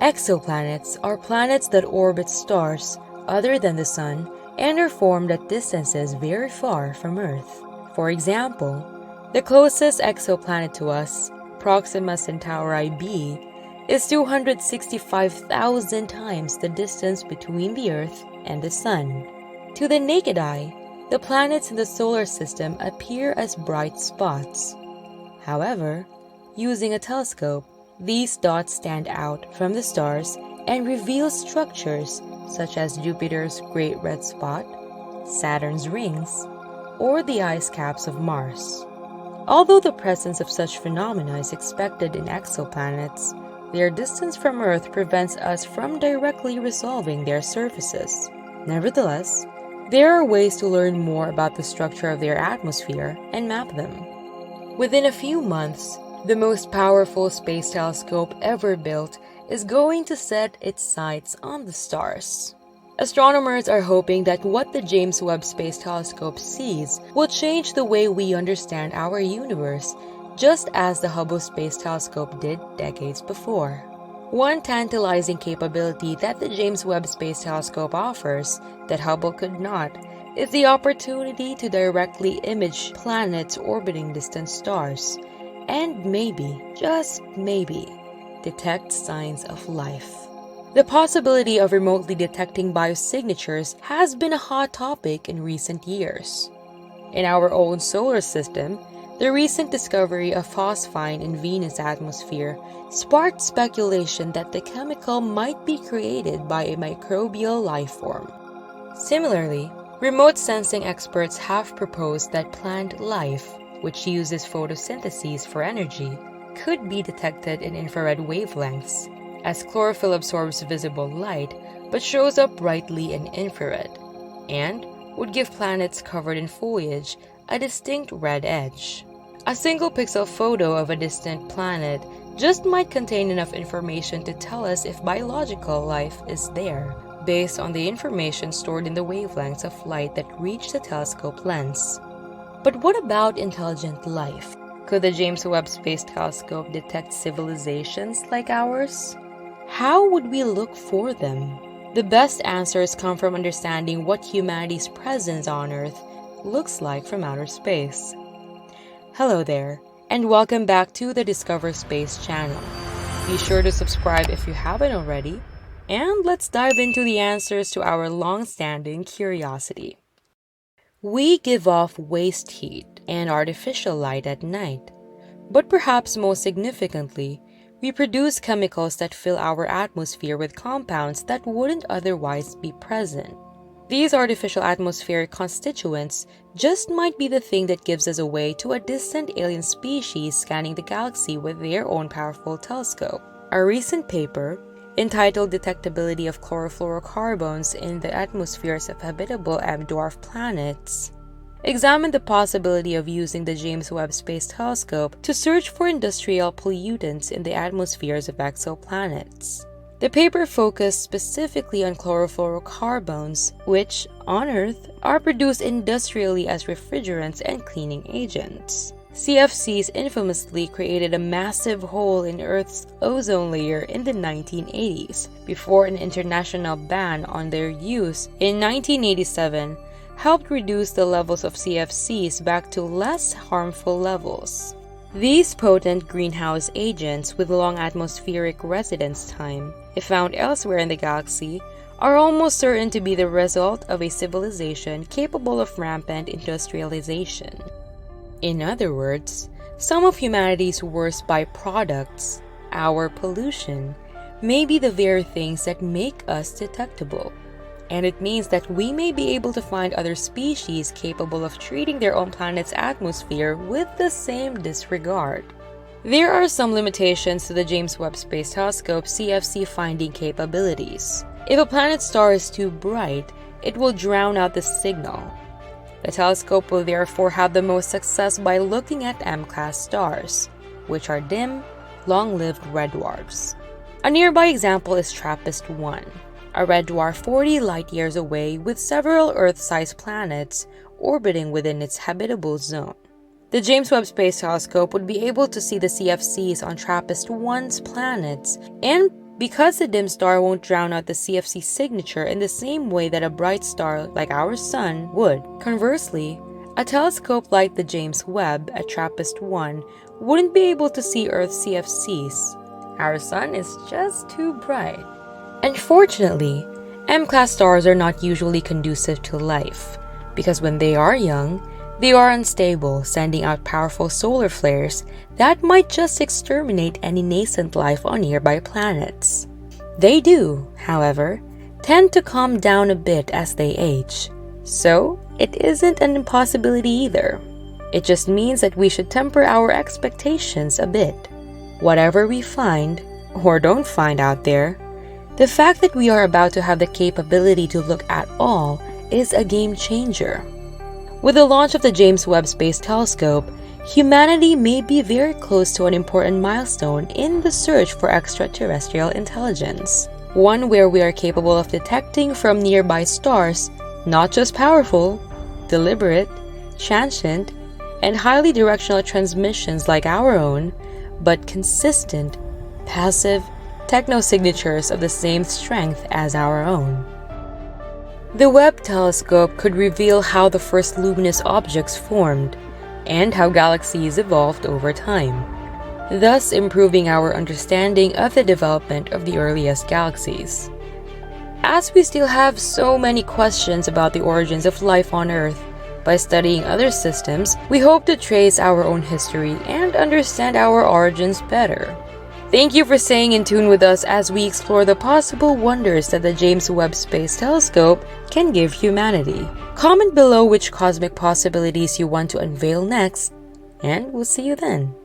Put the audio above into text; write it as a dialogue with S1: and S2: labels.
S1: Exoplanets are planets that orbit stars other than the Sun and are formed at distances very far from Earth. For example, the closest exoplanet to us, Proxima Centauri b, is 265,000 times the distance between the Earth and the Sun. To the naked eye, the planets in the solar system appear as bright spots. However, using a telescope, these dots stand out from the stars and reveal structures such as Jupiter's Great Red Spot, Saturn's rings, or the ice caps of Mars. Although the presence of such phenomena is expected in exoplanets, their distance from Earth prevents us from directly resolving their surfaces. Nevertheless, there are ways to learn more about the structure of their atmosphere and map them. Within a few months, the most powerful space telescope ever built is going to set its sights on the stars. Astronomers are hoping that what the James Webb Space Telescope sees will change the way we understand our universe, just as the Hubble Space Telescope did decades before. One tantalizing capability that the James Webb Space Telescope offers that Hubble could not is the opportunity to directly image planets orbiting distant stars, and maybe, just maybe, detect signs of life. The possibility of remotely detecting biosignatures has been a hot topic in recent years. In our own solar system, the recent discovery of phosphine in Venus' atmosphere sparked speculation that the chemical might be created by a microbial life form. Similarly, remote sensing experts have proposed that plant life, which uses photosynthesis for energy, could be detected in infrared wavelengths, as chlorophyll absorbs visible light but shows up brightly in infrared, and would give planets covered in foliage a distinct red edge. A single pixel photo of a distant planet just might contain enough information to tell us if biological life is there, based on the information stored in the wavelengths of light that reach the telescope lens. But what about intelligent life? Could the James Webb Space Telescope detect civilizations like ours? How would we look for them? The best answers come from understanding what humanity's presence on Earth looks like from outer space. Hello there, and welcome back to the Discover Space channel. Be sure to subscribe if you haven't already, and let's dive into the answers to our long-standing curiosity. We give off waste heat and artificial light at night, but perhaps most significantly, we produce chemicals that fill our atmosphere with compounds that wouldn't otherwise be present. These artificial atmospheric constituents just might be the thing that gives us away to a distant alien species scanning the galaxy with their own powerful telescope. A recent paper, entitled Detectability of Chlorofluorocarbons in the Atmospheres of Habitable M-Dwarf Planets, examined the possibility of using the James Webb Space Telescope to search for industrial pollutants in the atmospheres of exoplanets. The paper focused specifically on chlorofluorocarbons, which, on Earth, are produced industrially as refrigerants and cleaning agents. CFCs infamously created a massive hole in Earth's ozone layer in the 1980s, before an international ban on their use in 1987 helped reduce the levels of CFCs back to less harmful levels. These potent greenhouse agents with long atmospheric residence time, if found elsewhere in the galaxy, are almost certain to be the result of a civilization capable of rampant industrialization. In other words, some of humanity's worst byproducts, our pollution, may be the very things that make us detectable. And it means that we may be able to find other species capable of treating their own planet's atmosphere with the same disregard. There are some limitations to the James Webb Space Telescope's CFC finding capabilities. If a planet's star is too bright, it will drown out the signal. The telescope will therefore have the most success by looking at M-class stars, which are dim, long-lived red dwarfs. A nearby example is TRAPPIST-1, a red dwarf 40 light-years away with several Earth-sized planets orbiting within its habitable zone. The James Webb Space Telescope would be able to see the CFCs on TRAPPIST-1's planets and Because the dim star won't drown out the CFC signature in the same way that a bright star like our Sun would. Conversely, a telescope like the James Webb at TRAPPIST-1 wouldn't be able to see Earth's CFCs. Our Sun is just too bright. Unfortunately, M-class stars are not usually conducive to life, because when they are young, they are unstable, sending out powerful solar flares that might just exterminate any nascent life on nearby planets. They do, however, tend to calm down a bit as they age, so it isn't an impossibility either. It just means that we should temper our expectations a bit. Whatever we find, or don't find out there, the fact that we are about to have the capability to look at all is a game changer. With the launch of the James Webb Space Telescope, humanity may be very close to an important milestone in the search for extraterrestrial intelligence. One where we are capable of detecting from nearby stars not just powerful, deliberate, transient, and highly directional transmissions like our own, but consistent, passive, technosignatures of the same strength as our own. The Webb telescope could reveal how the first luminous objects formed, and how galaxies evolved over time, thus improving our understanding of the development of the earliest galaxies. As we still have so many questions about the origins of life on Earth, by studying other systems, we hope to trace our own history and understand our origins better. Thank you for staying in tune with us as we explore the possible wonders that the James Webb Space Telescope can give humanity. Comment below which cosmic possibilities you want to unveil next, and we'll see you then.